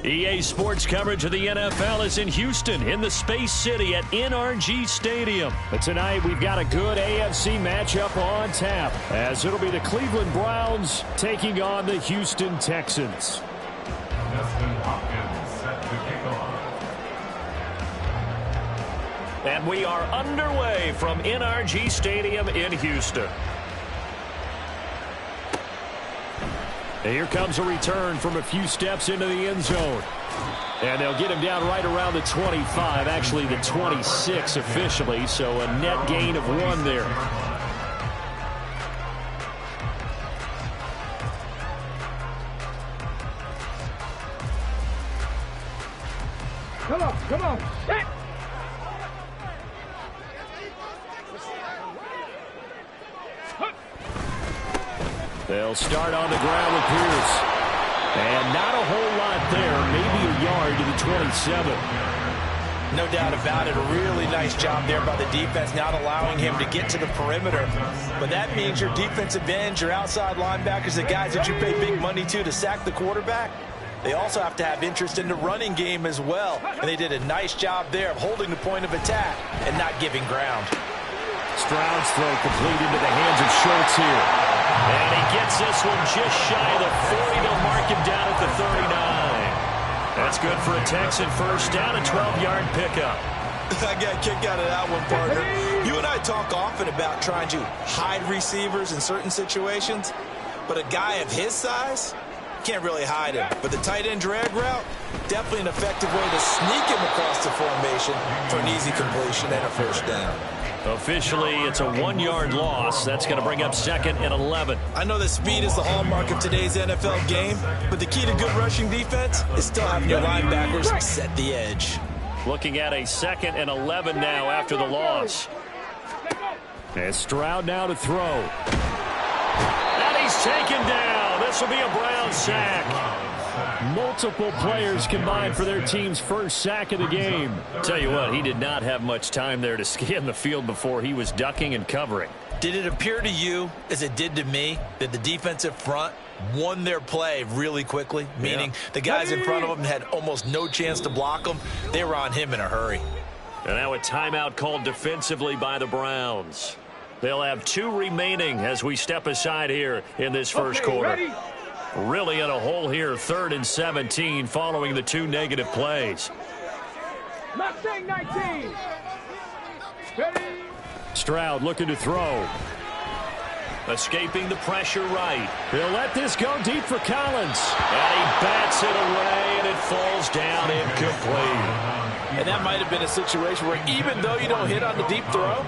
EA Sports coverage of the NFL is in Houston in the Space City at NRG Stadium. But tonight we've got a good AFC matchup on tap, as it'll be the Cleveland Browns taking on the Houston Texans. And we are underway from NRG Stadium in Houston. Here comes a return from a few steps into the end zone. And they'll get him down right around the 25, actually the 26 officially, so a net gain of 1 there. Come on. Hit. They'll start on the ground with Pierce. And not a whole lot there, maybe a yard to the 27. No doubt about it. A really nice job there by the defense, not allowing him to get to the perimeter. But that means your defensive ends, your outside linebackers, the guys that you pay big money to sack the quarterback, they also have to have interest in the running game as well. And they did a nice job there of holding the point of attack and not giving ground. Stroud's throw complete into the hands of Schultz here. And he gets this one just shy of the 40. They'll mark him down at the 39. That's good for a Texan first down, a 12-yard pickup. I got a kick out of that one, partner. You and I talk often about trying to hide receivers in certain situations, but a guy of his size can't really hide him. But the tight end drag route, definitely an effective way to sneak him across the formation for an easy completion and a first down. Officially, it's a 1-yard loss. That's going to bring up 2nd and 11. I know that speed is the hallmark of today's NFL game, but the key to good rushing defense is still having your linebackers set the edge. Looking at a 2nd and 11 now after the loss. And Stroud now to throw. And he's taken down. This will be a Brown sack. Multiple players combined for their team's first sack of the game. Tell you what, he did not have much time there to scan the field before he was ducking and covering. Did it appear to you, as it did to me, that the defensive front won their play really quickly? Meaning the guys in front of them had almost no chance to block them. They were on him in a hurry. And now a timeout called defensively by the Browns. They'll have 2 remaining as we step aside here in this first quarter. Ready? Really in a hole here, 3rd and 17 following the 2 negative plays. Mustang 19. Ready? Stroud looking to throw. Escaping the pressure right. He'll let this go deep for Collins. And he bats it away, and it falls down incomplete. And that might have been a situation where even though you don't hit on the deep throw,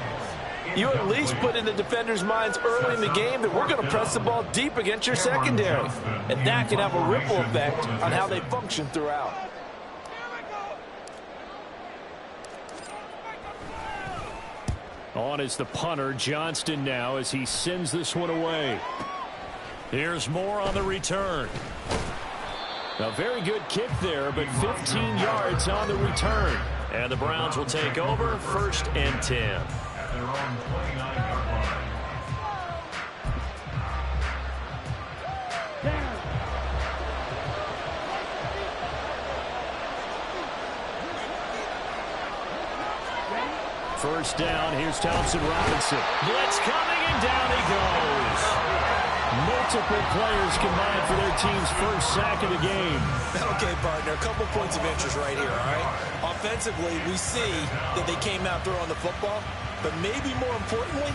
you at least put in the defenders' minds early in the game that we're going to press the ball deep against your secondary. And that can have a ripple effect on how they function throughout. On is the punter, Johnston now, as he sends this one away. Here's Moore on the return. A very good kick there, but 15 yards on the return. And the Browns will take over, 1st and 10. Their own 29-yard line. First down, here's Thompson Robinson. Blitz coming, and down he goes. Multiple players combined for their team's first sack of the game. Okay, partner, a couple points of interest right here, all right? Offensively, we see that they came out throwing the football, but maybe more importantly,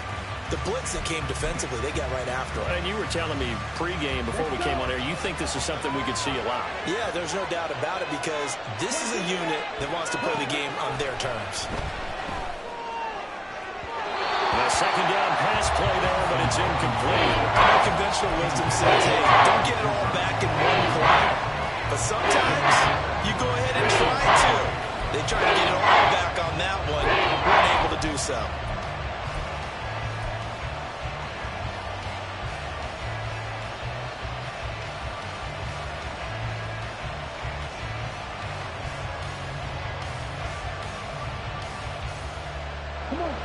the blitz that came defensively, they got right after it. And you were telling me pregame before we came on air, you think this is something we could see a lot. Yeah, there's no doubt about it, because this is a unit that wants to play the game on their terms. A 2nd down pass play there, but it's incomplete. Conventional wisdom says, hey, don't get it all back in one play. But sometimes you go ahead and try to. They tried to get it all back on that one, weren't able to do so.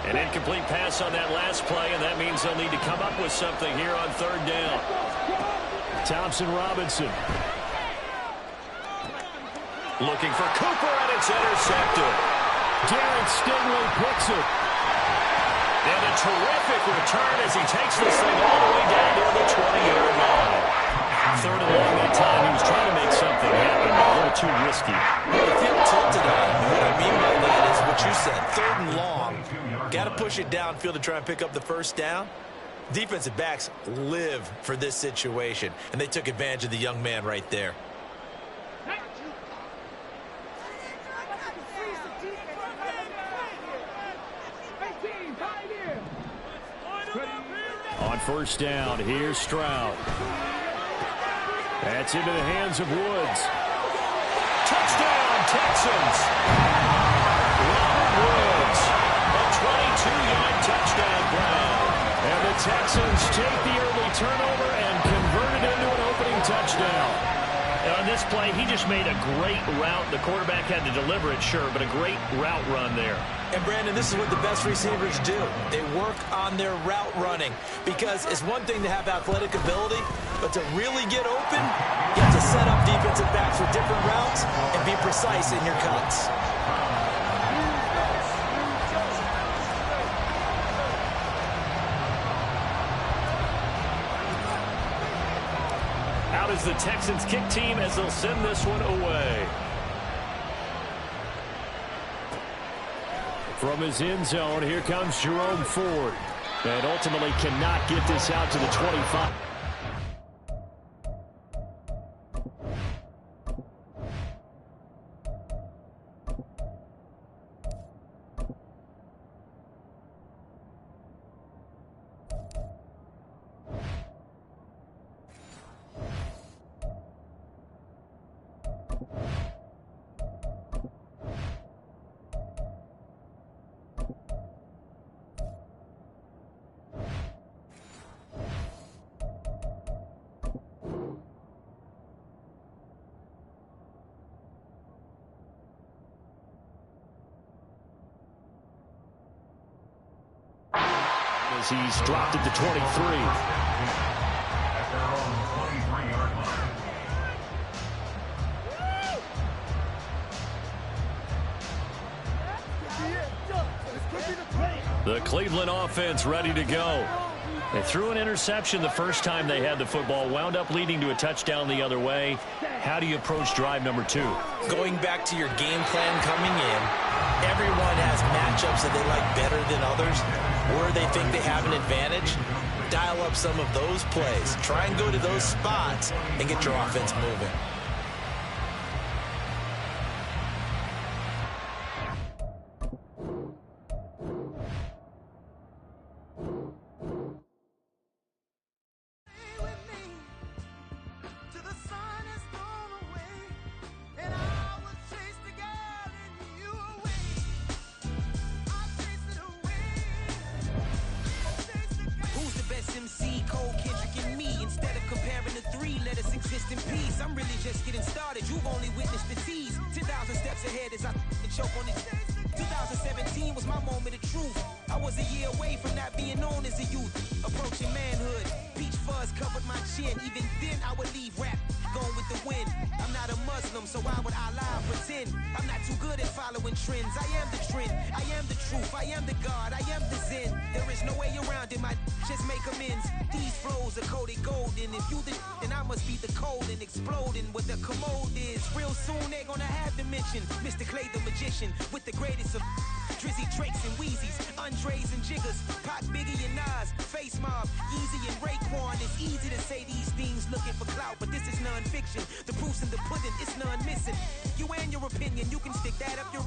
An incomplete pass on that last play, and that means they'll need to come up with something here on 3rd down. Thompson Robinson. Looking for Cooper, and it's intercepted. Garrett Stingley picks it. And a terrific return as he takes this thing all the way down near the 20-yard line. Third and long that time. He was trying to make something happen, but a little too risky. The field tilted on him. What I mean by that is what you said. Third and long. Got to push it downfield to try and pick up the first down. Defensive backs live for this situation, and they took advantage of the young man right there. On first down, here's Stroud. That's into the hands of Woods. Touchdown, Texans. Robert Woods, a 22-yard touchdown grab. And the Texans take the early turnover and convert it into an opening touchdown. On this play, he just made a great route. The quarterback had to deliver it, sure, but a great route run there. And, Brandon, this is what the best receivers do. They work on their route running because it's one thing to have athletic ability, but to really get open, you have to set up defensive backs with different routes and be precise in your cuts. Out is the Texans kick team as they'll send this one away. From his end zone, here comes Jerome Ford. And ultimately cannot get this out to the 25. As he's dropped it to 23. At their own 23-yard line. The Cleveland offense ready to go. They threw an interception the first time they had the football, wound up leading to a touchdown the other way. How do you approach drive number 2? Going back to your game plan coming in, everyone has matchups that they like better than others, where they think they have an advantage. Dial up some of those plays. Try and go to those spots and get your offense moving. in peace. I'm really just getting started. You've only witnessed the tease. 10,000 steps ahead as I choke on it. 2017 was my moment of truth. I was a year away from not being known as a youth. Approaching manhood. Peach fuzz covered my chin. Even then I would leave rap going with the wind. I'm not a Muslim, so why would I lie or pretend? I'm not too good at following trends. I am the trend. I am the truth. I am the God. I am the Zen. There is no way around it. My just make amends. These flows are coated golden. If you the then I must be the cold and exploding. What the commode is. Real soon they're gonna have to mention Mr. Clay the magician with the greatest of Drizzy, Drakes, and Wheezies, Andres and Jiggers, Pac, Biggie, and Nas, Face Mob, Easy and Raekwon. It's easy to say these things looking for clout, but this is non-fiction. The proof's in the pudding, it's none missing. You and your opinion, you can stick that up your...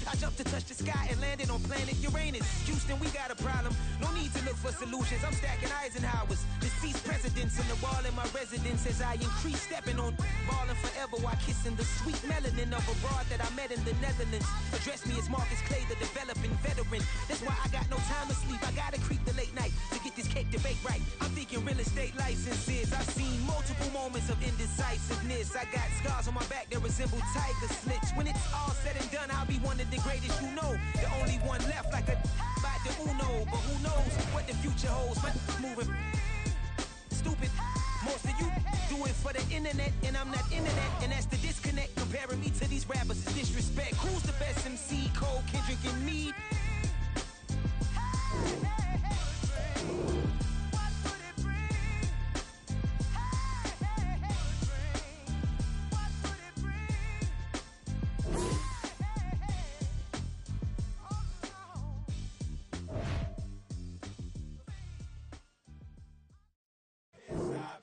I jumped to touch the sky and landed on planet Uranus. Houston, we got a problem. No need to look for solutions. I'm stacking Eisenhowers. Deceased presidents in the wall in my residence as I increase stepping on balling forever while kissing the sweet melanin of a broad that I met in the Netherlands. Address me as Marcus Clay, the developing veteran. That's why I got no time to sleep. I gotta creep the late night to get this cake debate right. I'm thinking real estate licenses. I've seen multiple moments of indecisiveness. I got scars on my back that resemble tiger slits. When it's all said and done, I'll be one of the greatest you know. The only one left like a by the Uno. But who knows what the future holds. But moving stupid Most of you do it for the internet, and I'm not internet, and that's the disconnect. Comparing me to these rappers is disrespect. Who's the best MC? Cole, Kendrick, and me?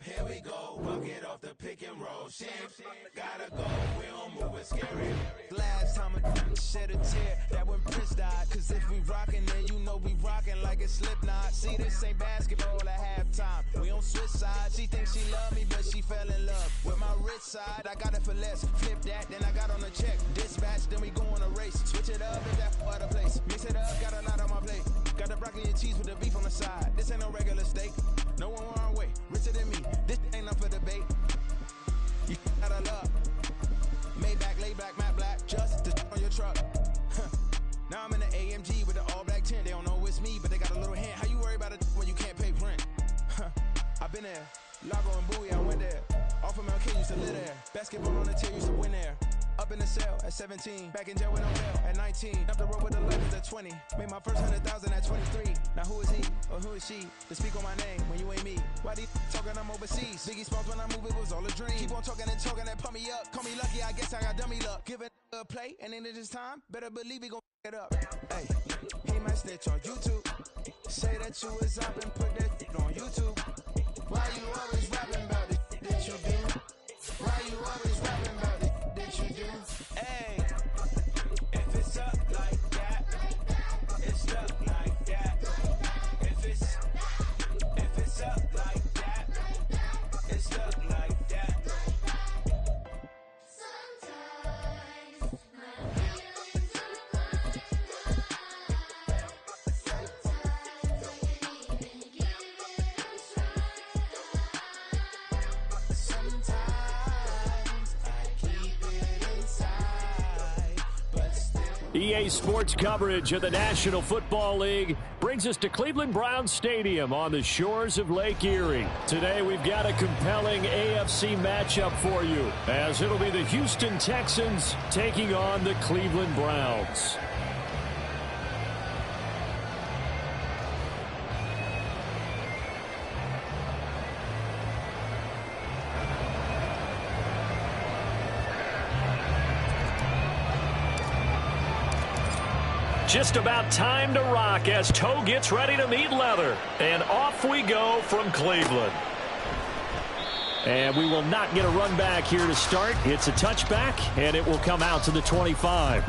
Here we go, bucket off the pick and roll. Shit, gotta go, we don't move it scary. Last time I shed a tear, that when Prince died. Cause if we rockin', then you know we rockin' like a Slipknot. See, this ain't basketball at halftime. We don't switch sides. She thinks she love me, but she fell in love with my rich side. I got it for less. Flip that, then I got on a check. Dispatch, then we go on a race. Switch it up, if that other place. Mix it up, got a lot on my plate. Got the broccoli and cheese with the beef on the side. This ain't no regular steak. No one wrong way, richer than me. This ain't up for debate. You out of luck. Maybach, lay back, matte black, just the on your truck. Now I'm in the AMG with the all black tint. They don't know it's me, but they got a little hint. How you worry about it when you can't pay rent? I've been there. Lago and Bowie, I went there. Off of MLK, used to live there. Basketball on the tier, used to win there. Up in the cell at 17. Back in jail with no bail at 19. Up the road with the legends at 20. Made my first 100,000 at 23. Now who is he or who is she to speak on my name when you ain't me? Why these talking I'm overseas? Biggie Smalls when I move it was all a dream. Keep on talking and pump me up. Call me lucky, I guess I got dummy luck. Give it a play and then it is time. Better believe he gon' it up. Hey, he might snitch on YouTube. Say that you was up and put that on YouTube. Why you always rapping about it that you do? Why you always rapping about it that you do? Hey, if it's up like that, it's up like that. If it's up like that, it's up like that. Sometimes my feelings are undenied. Sometimes I can't even give it a try. Sometimes I keep it inside, but still. EA Sports coverage of the National Football League brings us to Cleveland Browns Stadium on the shores of Lake Erie. Today we've got a compelling AFC matchup for you, as it'll be the Houston Texans taking on the Cleveland Browns. Just about time to rock as toe gets ready to meet leather. And off we go from Cleveland. And we will not get a run back here to start. It's a touchback, and it will come out to the 25.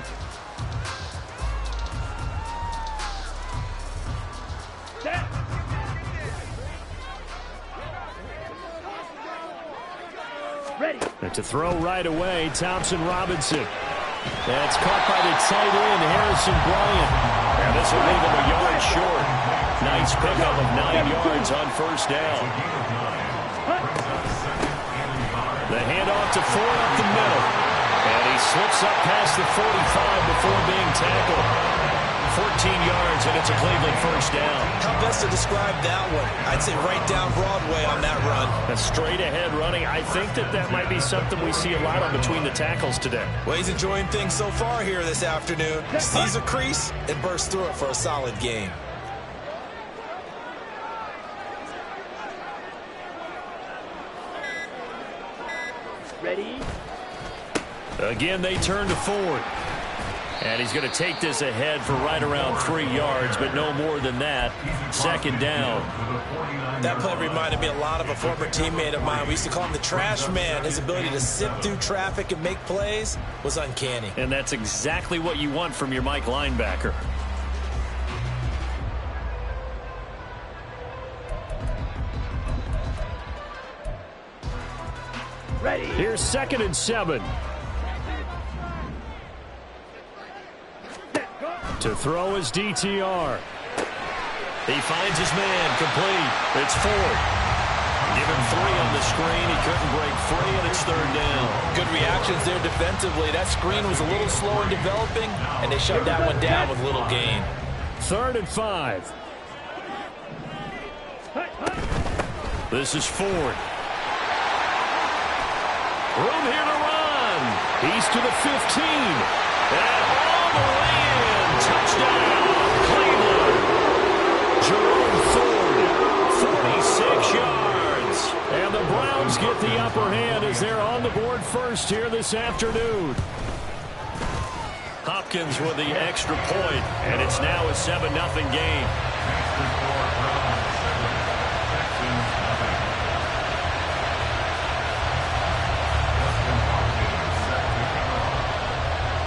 Ready. And to throw right away, Thompson Robinson. That's caught by the tight end, Harrison Bryant. And this will leave him a yard short. Nice pickup of 9 yards on first down. The handoff to Ford up the middle. And he slips up past the 45 before being tackled. 14 yards, and it's a Cleveland first down. How best to describe that one? I'd say right down Broadway on that run. A straight ahead running. I think that might be something we see a lot on between the tackles today. Well, he's enjoying things so far here this afternoon. Sees a crease and bursts through it for a solid gain. Ready. Again, they turn to Ford. And he's going to take this ahead for right around 3 yards, but no more than that. Second down. That play reminded me a lot of a former teammate of mine. We used to call him the trash man. His ability to sift through traffic and make plays was uncanny. And that's exactly what you want from your Mike linebacker. Ready. Here's 2nd and 7. To throw is DTR. He finds his man, complete. It's Ford. Give him 3 on the screen. He couldn't break free, and it's 3rd down. Good reactions there defensively. That screen was a little slow in developing, and they shut that one down with little gain. 3rd and 5. This is Ford. Room here to run. He's to the 15. And all the way in. Touchdown, Cleveland. Jerome Ford, 46 yards. And the Browns get the upper hand as they're on the board first here this afternoon. Hopkins with the extra point, and it's now a 7-0 game.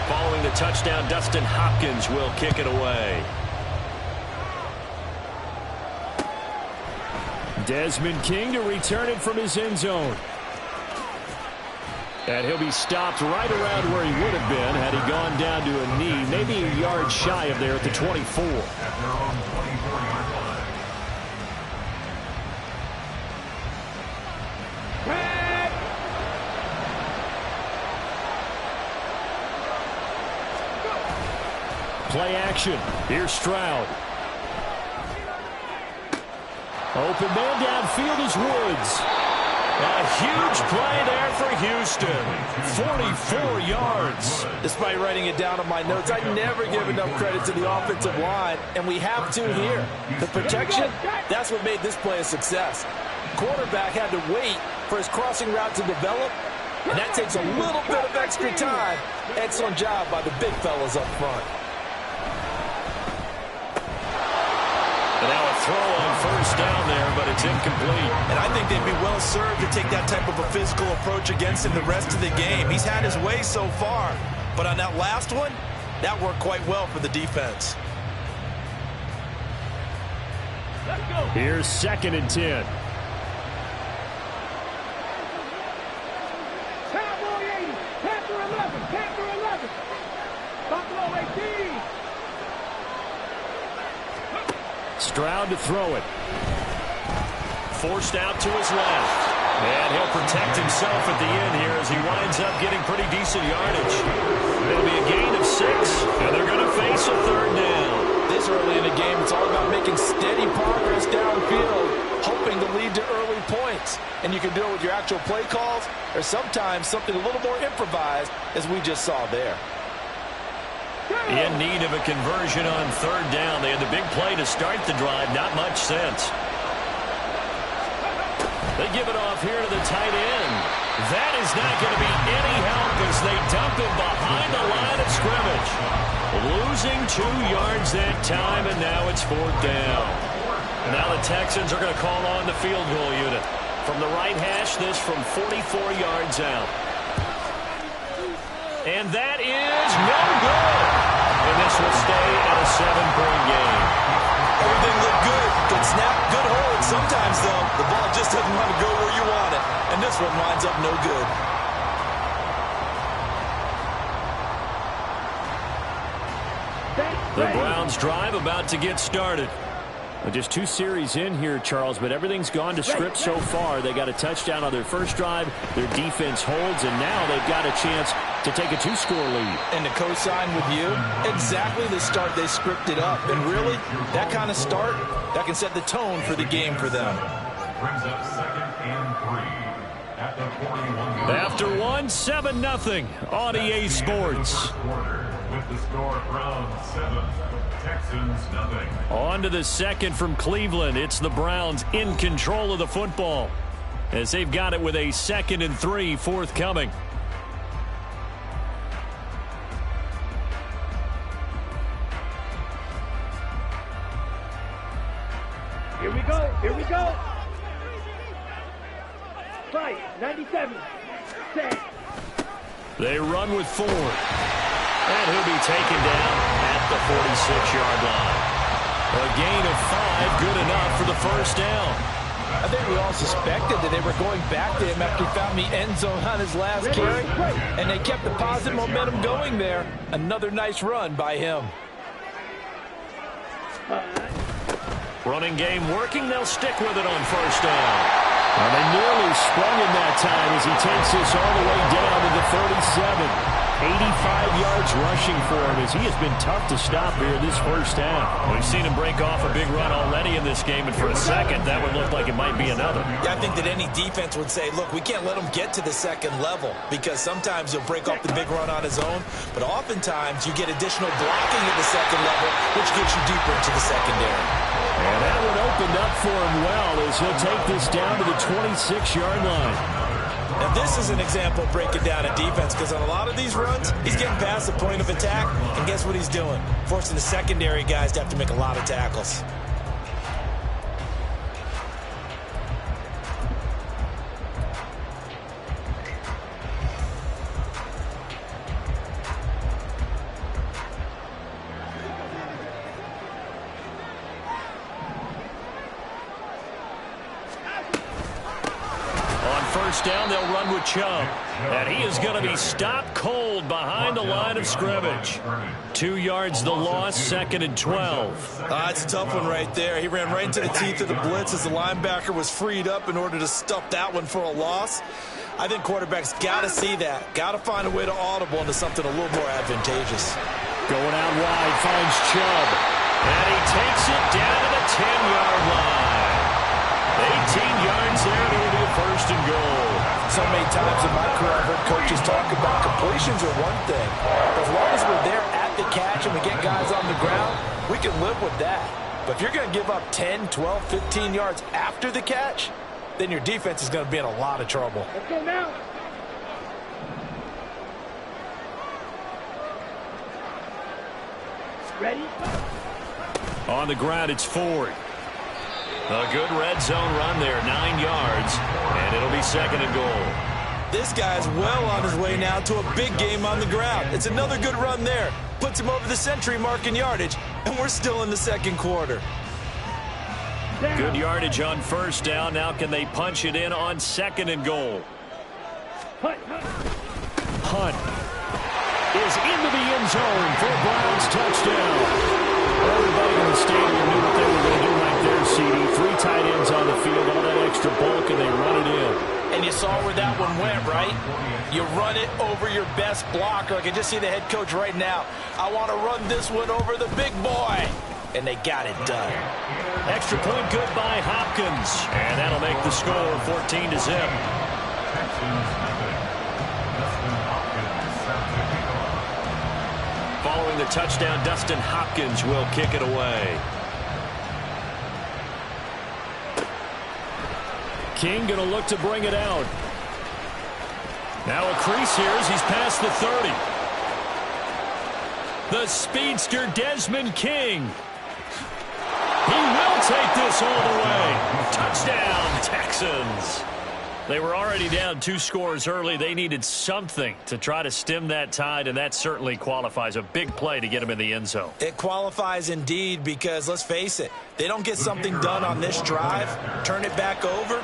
Following the touchdown, Dustin Hopkins will kick it away. Desmond King to return it from his end zone. And he'll be stopped right around where he would have been had he gone down to a knee, maybe a yard shy of there at the 24. At their own 24-yard line. Play action. Here's Stroud. Open man downfield is Woods. A huge play there for Houston. 44 yards. Despite writing it down on my notes, I never give enough credit to the offensive line, and we have to here. The protection, that's what made this play a success. Quarterback had to wait for his crossing route to develop, and that takes a little bit of extra time. Excellent job by the big fellas up front. And now a throw on first down there, but it's incomplete. And I think they'd be well served to take that type of a physical approach against him the rest of the game. He's had his way so far, but on that last one, that worked quite well for the defense. Here's 2nd and 10. Cowboy 80, Panther 11, Panther 11. Buffalo 18. Stroud to throw it. Forced out to his left. And he'll protect himself at the end here as he winds up getting pretty decent yardage. It'll be a gain of 6, and they're going to face a 3rd down. This early in the game, it's all about making steady progress downfield, hoping to lead to early points. And you can do it with your actual play calls, or sometimes something a little more improvised, as we just saw there. In need of a conversion on 3rd down. They had the big play to start the drive. Not much sense. They give it off here to the tight end. That is not going to be any help as they dump him behind the line of scrimmage. Losing 2 yards that time, and now it's 4th down. Now the Texans are going to call on the field goal unit. From the right hash, this from 44 yards out. And that is no good. And this will stay at a 7-point game. Everything looked good. Good snap, good hold. Sometimes, though, the ball just doesn't want to go where you want it. And this one winds up no good. The Browns drive about to get started. Well, just 2 series in here, Charles, but everything's gone to script so far. They got a touchdown on their first drive. Their defense holds, and now they've got a chance to take a 2-score lead. And to co-sign with you, exactly the start they scripted up. And really, that kind of start, that can set the tone for the game for them. Brings up 2nd and 3 at the 41. After 1, 7-0 on EA Sports. With the score, Browns 7, Texans 0. On to the 2nd from Cleveland. It's the Browns in control of the football as they've got it with a 2nd and 3 forthcoming. Here we go, here we go. Fight, 97, set. They run with Ford. And he'll be taken down at the 46-yard line. A gain of 5, good enough for the first down. I think we all suspected that they were going back to him after he found the end zone on his last carry. And they kept the positive momentum going there. Another nice run by him. Running game working. They'll stick with it on first down. Well, they nearly sprung him that time as he takes this all the way down to the 37. 85 yards rushing for him as he has been tough to stop here this first half. We've seen him break off a big run already in this game, and for a second, that would look like it might be another. Yeah, I think that any defense would say, look, we can't let him get to the second level because sometimes he'll break off the big run on his own, but oftentimes you get additional blocking at the second level, which gets you deeper into the secondary. And that one opened up for him well as he'll take this down to the 26-yard line. Now, this is an example of breaking down a defense because on a lot of these runs, he's getting past the point of attack, and guess what he's doing? Forcing the secondary guys to have to make a lot of tackles. First down, they'll run with Chubb. And he is going to be stopped cold behind the line of scrimmage. 2 yards the loss, 2nd and 12. That's a tough one right there. He ran right into the teeth of the blitz as the linebacker was freed up in order to stuff that one for a loss. I think quarterbacks got to see that. Got to find a way to audible into something a little more advantageous. Going out wide, finds Chubb. And he takes it down to the 10-yard line. 18 yards there, and it'll be a 1st and goal. So many times in my career, I've heard coaches talk about completions are one thing. As long as we're there at the catch and we get guys on the ground, we can live with that. But if you're going to give up 10, 12, 15 yards after the catch, then your defense is going to be in a lot of trouble. Let's go now. Ready? On the ground, it's Ford. A good red zone run there, 9 yards, and it'll be 2nd and goal. This guy's well on his way now to a big game on the ground. It's another good run there. Puts him over the century mark in yardage, and we're still in the 2nd quarter. Good yardage on 1st down. Now can they punch it in on 2nd and goal? Hunt is into the end zone for a Browns touchdown. Everybody in the stadium knew what they were going to do right there, CD. 3 tight ends on the field, all that extra bulk, and they run it in. And you saw where that one went, right? You run it over your best blocker. I can just see the head coach right now. I want to run this one over the big boy. And they got it done. Extra point good by Hopkins. And that'll make the score 14-0. Following the touchdown, Dustin Hopkins will kick it away. King going to look to bring it out. Now a crease here as he's past the 30. The speedster Desmond King. He will take this all the way. Touchdown, Texans. They were already down 2 scores early. They needed something to try to stem that tide, and that certainly qualifies. A big play to get them in the end zone. It qualifies indeed because, let's face it, they don't get something done on this drive, turn it back over,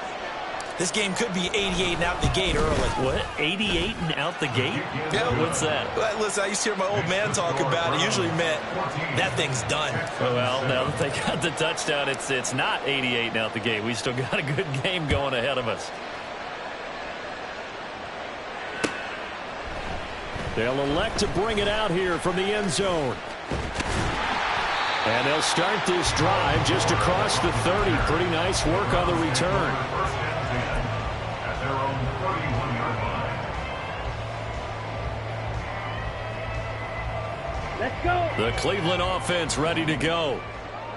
this game could be 88 and out the gate early. What? 88 and out the gate? Yeah. What's that? Well, listen, I used to hear my old man talk about it. It usually meant that thing's done. Well, now that they got the touchdown, it's not 88 and out the gate. We still got a good game going ahead of us. They'll elect to bring it out here from the end zone. And they'll start this drive just across the 30. Pretty nice work on the return. At their own 31-yard line. Let's go. The Cleveland offense ready to go.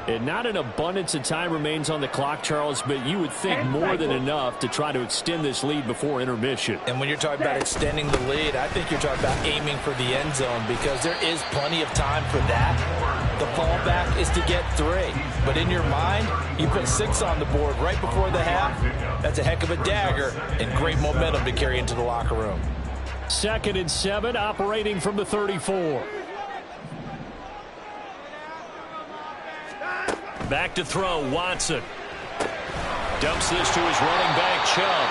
And not an abundance of time remains on the clock, Charles, but you would think more than enough to try to extend this lead before intermission. And when you're talking about extending the lead, I think you're talking about aiming for the end zone because there is plenty of time for that. The fallback is to get 3. But in your mind, you put 6 on the board right before the half. That's a heck of a dagger and great momentum to carry into the locker room. 2nd and 7, operating from the 34. Back to throw, Watson. Dumps this to his running back, Chubb.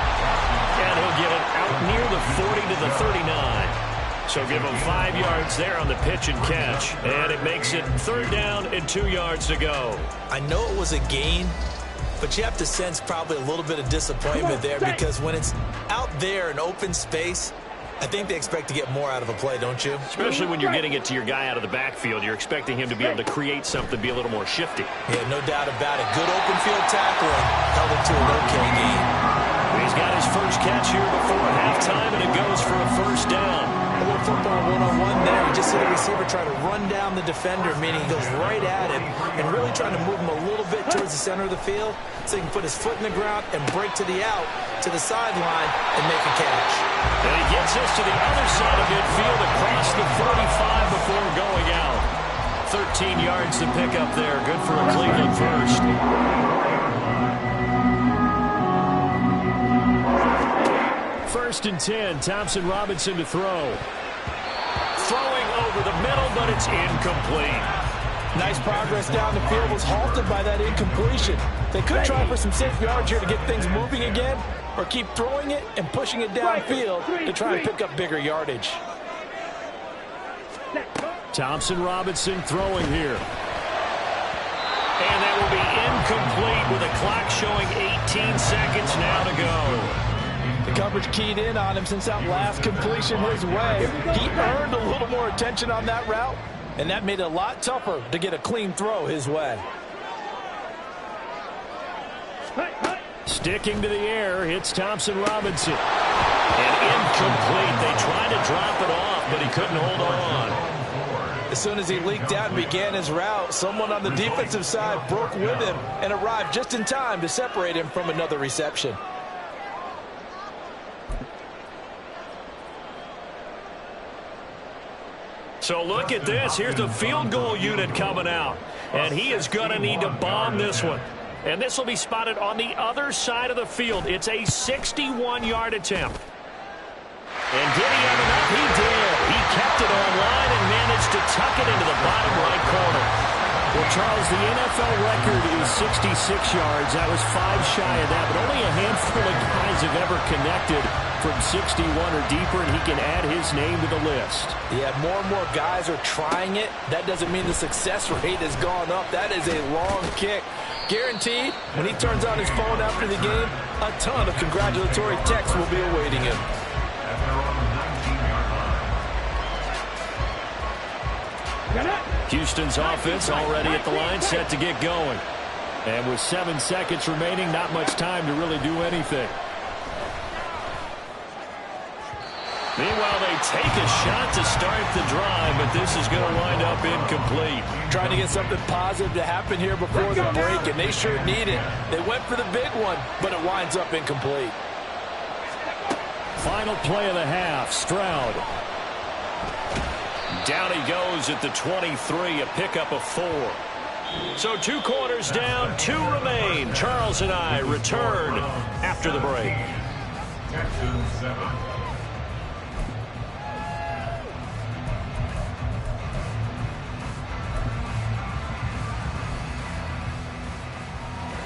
And he'll get it out near the 40 to the 39. So give him 5 yards there on the pitch and catch. And it makes it 3rd down and 2 yards to go. I know it was a gain, but you have to sense probably a little bit of disappointment there because when it's out there in open space, I think they expect to get more out of a play, don't you? Especially when you're getting it to your guy out of the backfield. You're expecting him to be able to create something, be a little more shifty. Yeah, no doubt about it. Good open field tackling. Held it to an okay game. He's got his first catch here before halftime, and it goes for a first down. A little football one-on-one there. You just see the receiver try to run down the defender, meaning he goes right at him and really trying to move him a little bit towards the center of the field so he can put his foot in the ground and break to the out, to the sideline, and make a catch. And he gets us to the other side of midfield across the 45 before going out. 13 yards to pick up there. Good for a Cleveland first. First and 10, Thompson Robinson to throw. Throwing over the middle, but it's incomplete. Nice progress down the field, was halted by that incompletion. They could try for some safe yards here to get things moving again, or keep throwing it and pushing it downfield to try and pick up bigger yardage. Thompson Robinson throwing here. And that will be incomplete with a clock showing 18 seconds now to go. The coverage keyed in on him since that last completion his way. He earned a little more attention on that route, and that made it a lot tougher to get a clean throw his way. Sticking to the air, hits Thompson Robinson. And incomplete. They tried to drop it off, but he couldn't hold on. As soon as he leaked out and began his route, someone on the defensive side broke with him and arrived just in time to separate him from another reception. So look at this. Here's the field goal unit coming out. And he is going to need to bomb this one. And this will be spotted on the other side of the field. It's a 61-yard attempt. And did he have enough? He did. He kept it on line and managed to tuck it into the bottom right corner. Well, Charles, the NFL record is 66 yards. That was 5 shy of that, but only a handful of guys have ever connected from 61 or deeper, and he can add his name to the list. Yeah, more and more guys are trying it. That doesn't mean the success rate has gone up. That is a long kick. Guaranteed, when he turns on his phone after the game, a ton of congratulatory texts will be awaiting him. Houston's offense already at the line, set to get going. And with 7 seconds remaining, not much time to really do anything. Meanwhile, they take a shot to start the drive, but this is going to wind up incomplete. Trying to get something positive to happen here before the break, and they sure need it. They went for the big one, but it winds up incomplete. Final play of the half, Stroud. Down he goes at the 23, a pickup of 4. So 2 quarters down, 2 remain. Charles and I return after the break. Texans 7.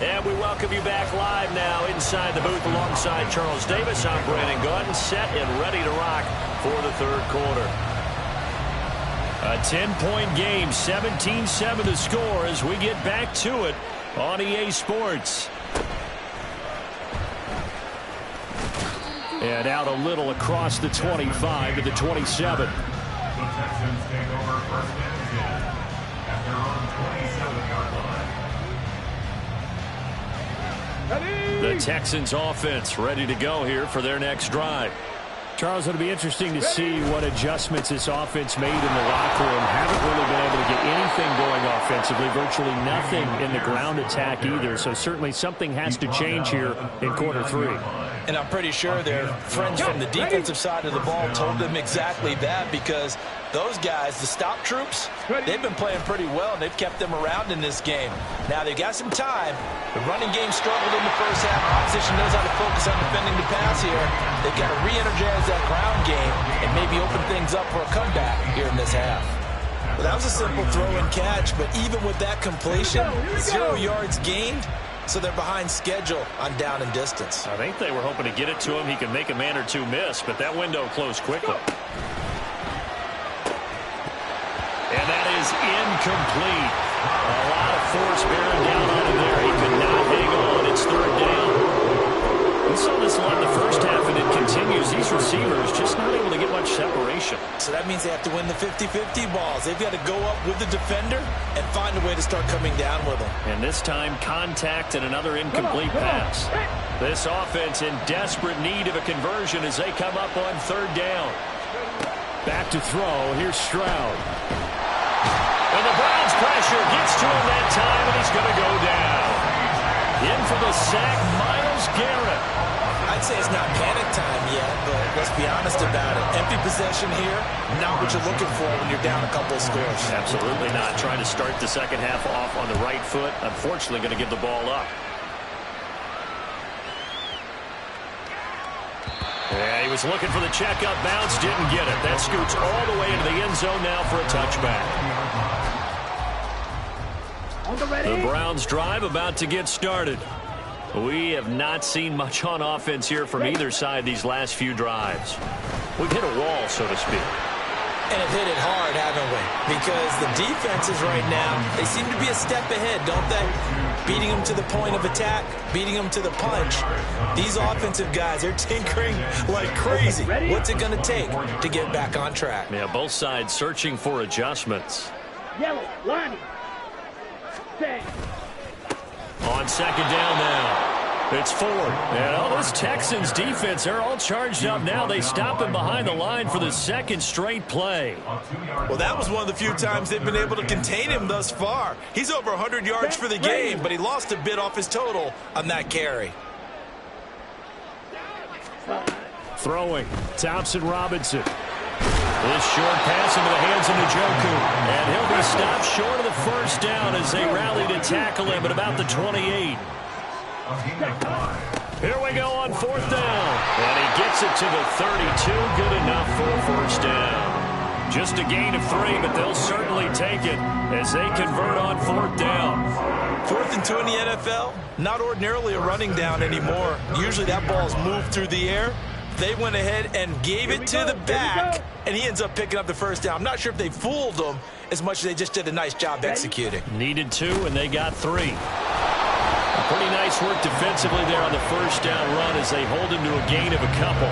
And we welcome you back live now inside the booth alongside Charles Davis. I'm Brandon Gordon, set and ready to rock for the third quarter. A 10-point game, 17-7 to score as we get back to it on EA Sports. And out a little across the 25 to the 27. The Texans take over first and 10 at their own 27-yard line. The Texans offense ready to go here for their next drive. Charles, it'll be interesting to see what adjustments this offense made in the locker room. Haven't really been able to get anything going offensively, virtually nothing in the ground attack either. So certainly something has to change here in quarter 3. And I'm pretty sure their friends from the defensive side of the ball told them exactly that, because those guys, the stop troops, they've been playing pretty well, and they've kept them around in this game. Now, they've got some time. The running game struggled in the first half. Opposition knows how to focus on defending the pass here. They've got to re-energize that ground game and maybe open things up for a comeback here in this half. Well, that was a simple throw and catch, but even with that completion, 0 yards gained. So they're behind schedule on down and distance. I think they were hoping to get it to him. He can make a man or two miss, but that window closed quickly. And that is incomplete. A lot of force bearing down on him there. He could not hang on. It's third down. We saw this a lot in the first half, and it continues. These receivers just not able to get separation. So that means they have to win the 50-50 balls. They've got to go up with the defender and find a way to start coming down with them. And this time, contact and another incomplete pass. This offense in desperate need of a conversion as they come up on third down. Back to throw. Here's Stroud. And the Browns pressure gets to him that time, and he's going to go down. In for the sack, Myles Garrett. I'd say it's not panic time yet, but let's be honest about it. Empty possession here, not what you're looking for when you're down a couple of scores. Absolutely not. Trying to start the second half off on the right foot. Unfortunately, going to give the ball up. Yeah, he was looking for the checkup bounce, didn't get it. That scoots all the way into the end zone now for a touchback. The Browns drive about to get started. We have not seen much on offense here from either side these last few drives. We've hit a wall, so to speak. And have hit it hard, haven't we? Because the defenses right now, they seem to be a step ahead, don't they? Beating them to the point of attack, beating them to the punch. These offensive guys, they're tinkering like crazy. What's it going to take to get back on track? Yeah, both sides searching for adjustments. Yellow, line. Set. On second down now, it's Ford. And all this Texans defense, they're all charged up now. They stop him behind the line for the second straight play. Well, that was one of the few times they've been able to contain him thus far. He's over 100 yards for the game, but he lost a bit off his total on that carry. Throwing. Thompson Robinson. This short pass into the hands of Njoku. And he'll be stopped short of the first down as they rally to tackle him at about the 28. Here we go on fourth down. And he gets it to the 32. Good enough for a first down. Just a gain of 3, but they'll certainly take it as they convert on fourth down. 4th and 2 in the NFL, not ordinarily a running down anymore. Usually that ball's moved through the air. They went ahead and gave it to the back, and he ends up picking up the first down. I'm not sure if they fooled him as much as they just did a nice job executing. Needed 2, and they got 3. Pretty nice work defensively there on the first down run as they hold him to a gain of a couple.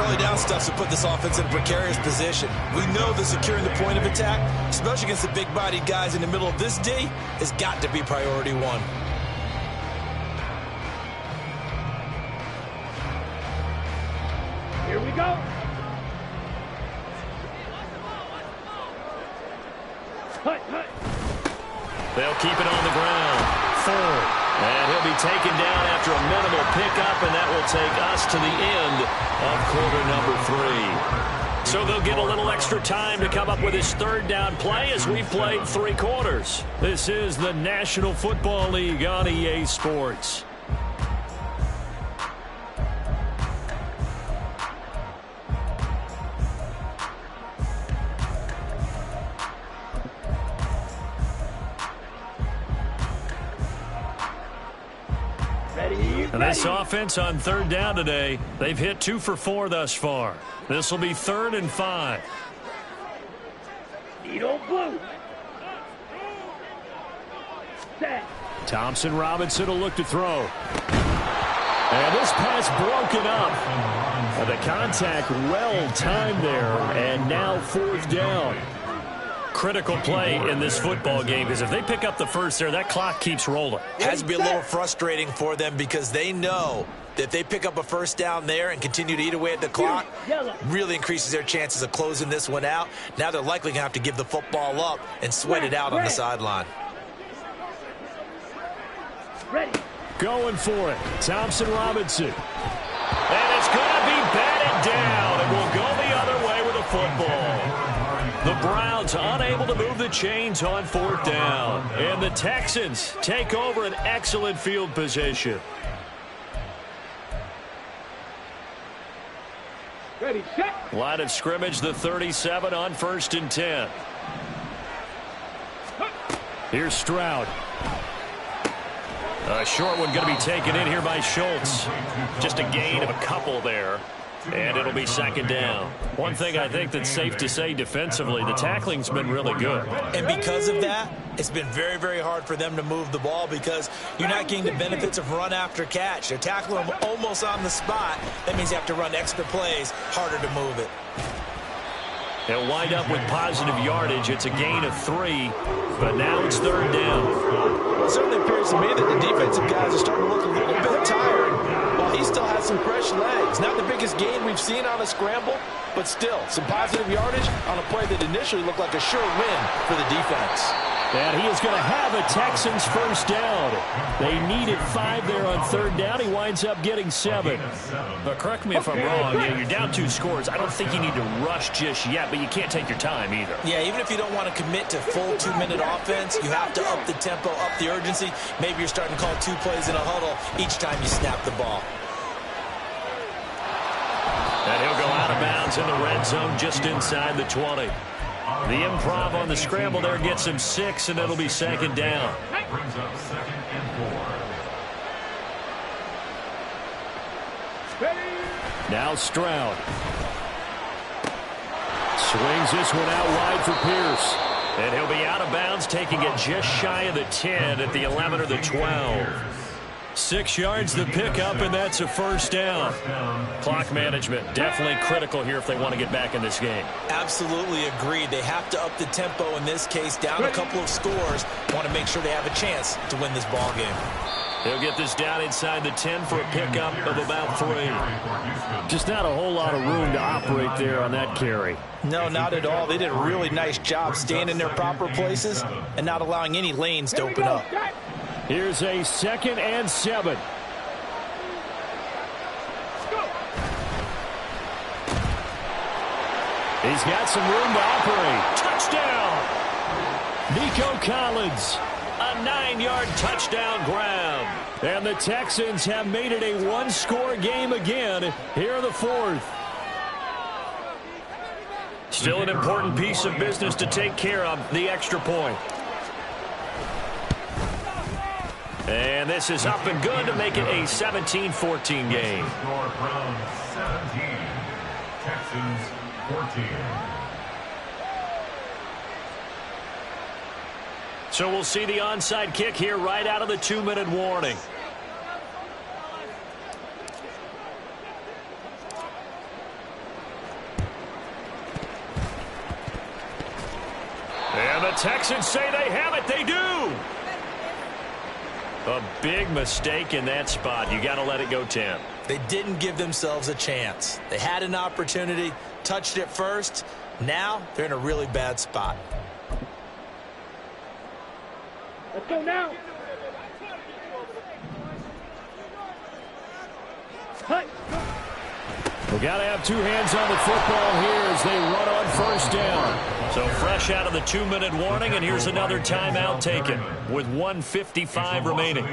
Early down stuff to put this offense in a precarious position. We know that securing the point of attack, especially against the big-bodied guys in the middle of this D, has got to be priority 1. Here we go. Hut, hut. They'll keep it on the ground. Ford. And he'll be taken down after a minimal pickup, and that will take us to the end of quarter number 3. So they'll get a little extra time to come up with his third down play as we've played 3 quarters. This is the National Football League on EA Sports. And this offense on third down today, they've hit 2 for 4 thus far. This will be 3rd and 5. Needle blue. Set. Thompson Robinson will look to throw. And this pass broken up. And the contact well timed there. And now 4th down. Critical play in this football game because if they pick up the first there, that clock keeps rolling. Has to be a little frustrating for them because they know that if they pick up a first down there and continue to eat away at the clock, really increases their chances of closing this one out. Now they're likely going to have to give the football up and sweat it out on the sideline. Ready. Going for it. Thompson Robinson. And it's going to be batted down. It will go the other way with a football. The Browns unable to move the chains on 4th down. And the Texans take over an excellent field position. Ready, set. Line of scrimmage, the 37 on 1st and 10. Here's Stroud. A short one going to be taken in here by Schultz. Just a gain of a couple there. And it'll be 2nd down. One thing I think that's safe to say defensively, the tackling's been really good. And because of that, it's been very, very hard for them to move the ball because you're not getting the benefits of run after catch. They're tackling them almost on the spot. That means you have to run extra plays, harder to move it. He'll wind up with positive yardage. It's a gain of 3, but now it's 3rd down. Well, it certainly appears to me that the defensive guys are starting to look a little bit tired while he still has some fresh legs. Not the biggest gain we've seen on a scramble, but still some positive yardage on a play that initially looked like a sure win for the defense. And he is going to have a Texans first down. They needed 5 there on 3rd down. He winds up getting 7. But correct me if I'm wrong. You're down 2 scores. I don't think you need to rush just yet, but you can't take your time either. Yeah, even if you don't want to commit to full 2-minute offense, you have to up the tempo, up the urgency. Maybe you're starting to call 2 plays in a huddle each time you snap the ball. And he'll go out of bounds in the red zone just inside the 20. The improv on the scramble there gets him 6, and it'll be 2nd down. Brings up 2nd and 4. Now Stroud. Swings this one out wide for Pierce. And he'll be out of bounds, taking it just shy of the 10 at the 11 or the 12. 6 yards the pickup, and that's a first down. Clock management definitely critical here if they want to get back in this game. Absolutely agreed. They have to up the tempo in this case, down a couple of scores. Want to make sure they have a chance to win this ball game. He'll get this down inside the 10 for a pickup of about 3. Just not a whole lot of room to operate there on that carry. No, not at all. They did a really nice job staying in their proper places and not allowing any lanes to open up. Here's a 2nd and 7. He's got some room to operate. Touchdown! Nico Collins. A 9-yard touchdown grab. And the Texans have made it a 1-score game again here in the 4th. Still an important piece of business to take care of, the extra point. And this is up and good to make it a 17-14 game. Score Browns 17, Texans 14. So we'll see the onside kick here right out of the 2-minute warning. And the Texans say they have it. They do. A big mistake in that spot. You got to let it go 10. They didn't give themselves a chance. They had an opportunity, touched it first. Now they're in a really bad spot. Let's go now. Cut. We got to have 2 hands on the football here as they run on first down. So fresh out of the 2-minute warning, and here's another timeout taken with 1:55 remaining.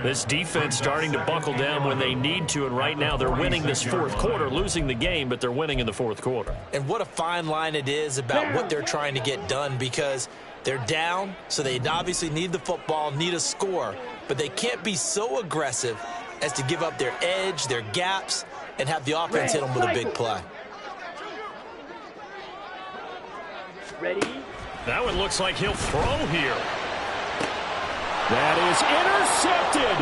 This defense starting to buckle down when they need to, and right now they're winning this 4th quarter, losing the game, but they're winning in the 4th quarter. And what a fine line it is about what they're trying to get done, because they're down, so they obviously need the football, need a score, but they can't be so aggressive as to give up their edge, their gaps, and have the offense hit them with a big play. Ready? That one looks like he'll throw here. That is intercepted.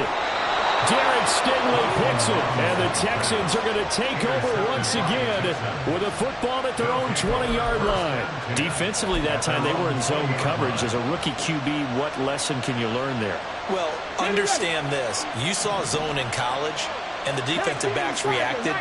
Derek Stingley picks it, and the Texans are going to take over once again with a football at their own 20-yard line. Defensively that time, they were in zone coverage. As a rookie QB, what lesson can you learn there? Well, understand this. You saw zone in college, and the defensive backs reacted,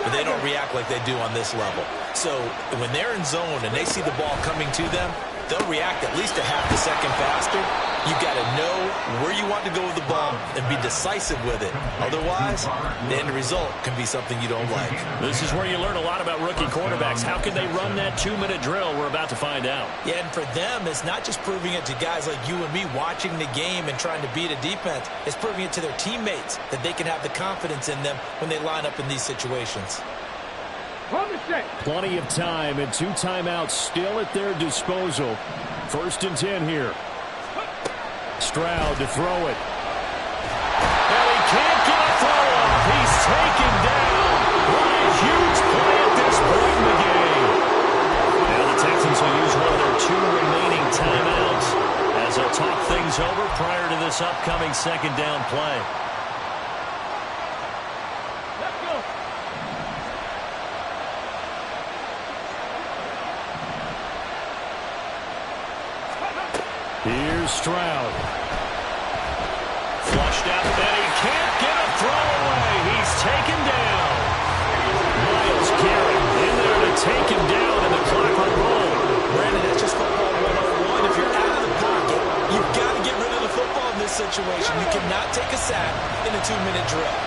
but they don't react like they do on this level. So when they're in zone and they see the ball coming to them, they'll react at least a half a second faster. You've got to know where you want to go with the ball and be decisive with it. Otherwise, the end result can be something you don't like. This is where you learn a lot about rookie quarterbacks. How can they run that 2-minute drill? We're about to find out. Yeah, and for them, it's not just proving it to guys like you and me watching the game and trying to beat a defense. It's proving it to their teammates that they can have the confidence in them when they line up in these situations. Plenty of time and 2 timeouts still at their disposal. 1st and 10 here. Stroud to throw it. And he can't get a throw off. He's taken down. What a huge play at this point in the game. Now the Texans will use one of their 2 remaining timeouts as they'll talk things over prior to this upcoming 2nd down play. Here's Stroud. Flushed out, and he can't get a throw away. He's taken down. Miles Garrett in there to take him down, and the clock will roll. Brandon, that's just football 101. If you're out of the pocket, you've got to get rid of the football in this situation. You cannot take a sack in a 2-minute drill.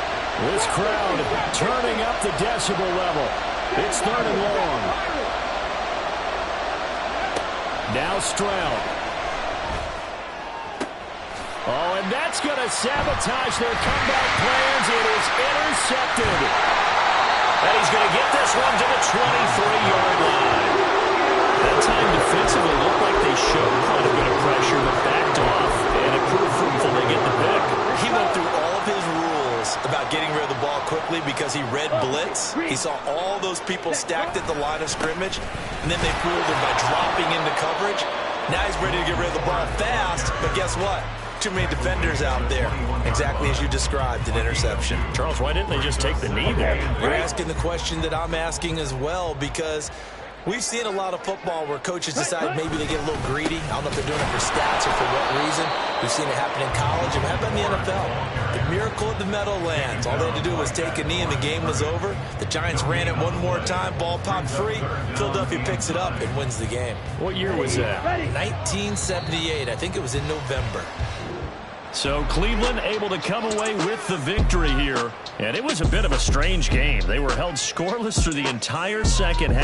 This crowd turning up the decibel level. It's 3rd and long. Now Stroud. Oh, and that's going to sabotage their comeback plans. It is intercepted. And he's going to get this one to the 23-yard line. That time defensively looked like they showed quite a bit of pressure, but backed off, and it proved fruitful. They get the pick. He went through all of his rules about getting rid of the ball quickly because he read blitz. He saw all those people stacked at the line of scrimmage, and then they fooled him by dropping into coverage. Now he's ready to get rid of the ball fast, but guess what? Too many defenders out there. Exactly as you described, an interception. Charles, why didn't they just take the knee there? You're asking the question that I'm asking as well, because we've seen a lot of football where coaches decide maybe they get a little greedy. I don't know if they're doing it for stats or for what reason. We've seen it happen in college. And how about in the NFL? The miracle of the Meadowlands. All they had to do was take a knee and the game was over. The Giants ran it one more time. Ball popped free. Philadelphia picks it up and wins the game. What year was that? 1978. I think it was in November. So Cleveland able to come away with the victory here. And it was a bit of a strange game. They were held scoreless through the entire second half.